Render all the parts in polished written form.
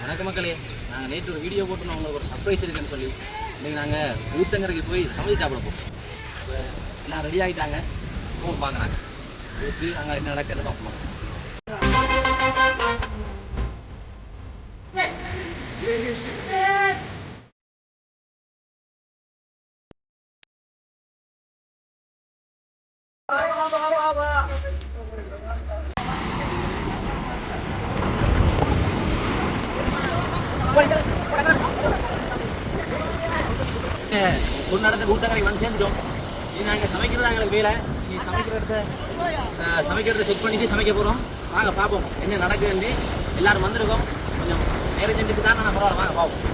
வணக்கம் மக்களே, நாங்கள் நேற்று ஒரு வீடியோ போட்டு உங்களுக்கு ஒரு சர்ப்ரைஸ் இருக்குன்னு சொல்லி இன்றைக்கி நாங்கள் ஊத்தங்கரைக்கு போய் சமைச்சு சாப்பிட போகிறோம். இப்போ எல்லாம் ரெடி ஆகிட்டாங்க, ஃபோன் பார்க்குறாங்க. போட்டு அங்கே என்ன நடக்கிறது பார்ப்போம். ஒரு நடத்துக்கு ஊத்தங்கரைக்கு வந்து சேர்ந்துட்டோம். இது நாங்கள் சமைக்கிறதா எங்களுக்கு வேலை. நீங்கள் சமைக்கிறத செக் பண்ணிட்டு சமைக்க போகிறோம். வாங்க பார்ப்போம் என்ன நடக்குதுன்னு. எல்லாரும் வந்திருக்கோம், கொஞ்சம் நேரம் செஞ்சுட்டு தான் நான் பரவாயில்ல, வாங்க பார்ப்போம்.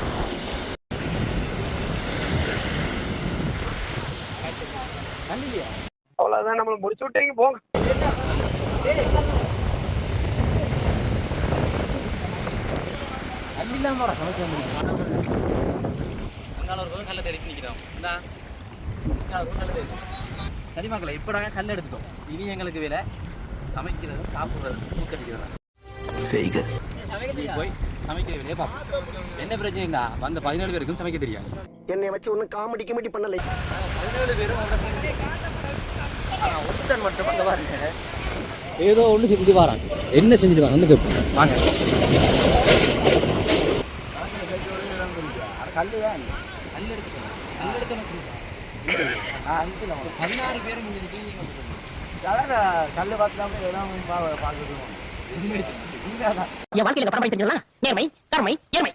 அவ்வளோதான், நம்மளை முடிச்சு விட்டீங்க போங்க. கல் இல்லாம சமைக்க முடியும். அங்கால ஒரு கல்லை தேடி நிற்கிறோம். இந்தா கல்லை தேடி. சரி மக்களே, இப்போ நாங்கள் கல் எடுத்துட்டோம். இனி எங்களுக்கு வேலை சமைக்கிறதும் சாப்பிட்றதும் தூக்கடிக்கிறதா செய்க. போய் சமைக்கிற வேலையை பார்ப்போம். என்ன பிரச்சனைங்களா, வந்த 17 பேருக்கும் சமைக்க தெரியாது. என்னை வச்சு ஒன்றும் காமெடி கிமெடி பண்ணலை. 17 பேரும் ஆனால் ஒருத்தன் மட்டும் பண்ண பாருங்க, ஏதோ ஒன்று செஞ்சு வராங்க. என்ன செஞ்சுட்டு வரான்னு கேட்போம். வாங்க. கல் தான், கல் எடுத்துக்கணும். கல் எடுக்கணும். 16 பேரும் கல் பார்த்துலாம் எல்லாம் பார்த்துருவோம். என் வாழ்க்கையில படம் படித்தீங்களா? நேர்மை, கருமை, ஏழ்மை.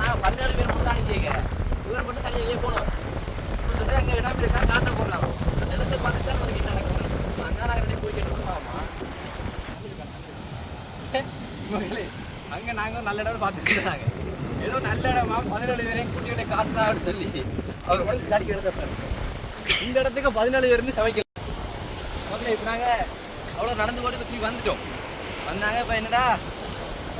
நான் 17 பேர் முன்னாடி இவர் மட்டும் தனியாக போனோம். அங்கே இடம் இருக்கா காட்ட போடலாம். அந்த இடத்தை பார்த்து தான் என்ன நடக்கும். அங்கே நாங்கள் போய் கேட்டுருக்கோம். அங்கே நாங்கள் நல்ல இடம் பார்த்துட்டு இருந்தாங்க. ஏதோ நல்ல இடமா 17 பேரையும் கூட்டிகிட்டே காட்டுறா அப்படின்னு சொல்லி அவர் வந்து காட்டி எடுத்தார். இந்த இடத்துக்கு 17 பேருந்து சமைக்கல மக்களே. இப்போ நாங்கள் அவ்வளோ நடந்து போட்டு இப்போ திரும்பி வந்துட்டோம். வந்தாங்க. இப்போ என்னடா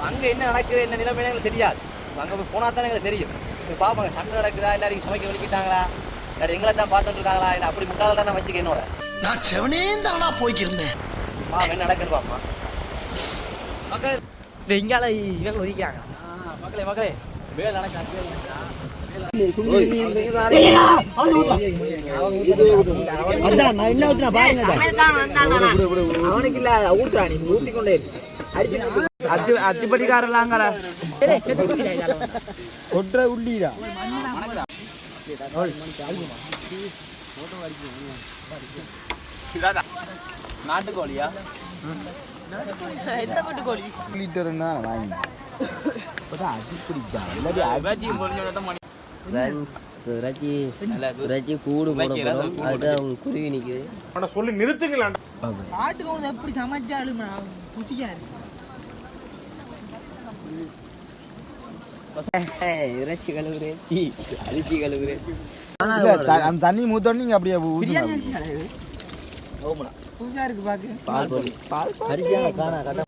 அங்கே என்ன நடக்குது, என்ன நிலைமைன்னு எங்களுக்கு தெரியாது. அங்கே போய் போனால் தானே எங்களுக்கு தெரியும். இப்போ பார்ப்பாங்க சண்டை நடக்குதா, எல்லாரையும் சமைக்க வலிக்கிட்டாங்களா, யார் எங்களை தான் பார்த்துட்டு இருக்காங்களா, இல்லை அப்படி முட்டாள தான் நான் வச்சுக்க. என்னோட நான் செவனே தானா போய்க்கிருந்தேன். என்ன நடக்குன்னு பார்ப்போம் மக்கள். இங்கால இவங்க ஒதுக்கிறாங்க. மக்களே வேலை நடக்காது. அவனுக்கு இல்ல ஊத்துறா, நீ ஊத்தி கொண்டே அத்திப்பட்டிக்காரலாங்கிற கொற்ற உள்ளீரா நாட்டுக்கோழியா? கோழி லிட்டர்னா வாங்கி கூடு குருவி நிக்குது. சொல்லி நிறுத்துங்களா? நாட்டுக்கோழி எப்படி சமைச்சாலும் ருசியா இருக்கு. இறைச்சி கழுவுறேன், அரிசி கழுவுறேன். அந்த தண்ணி மூத்தோன்னு நீங்க அப்படியே புதுசா இருக்கு பாக்கு. பால் அரிசியா காணா கட்ட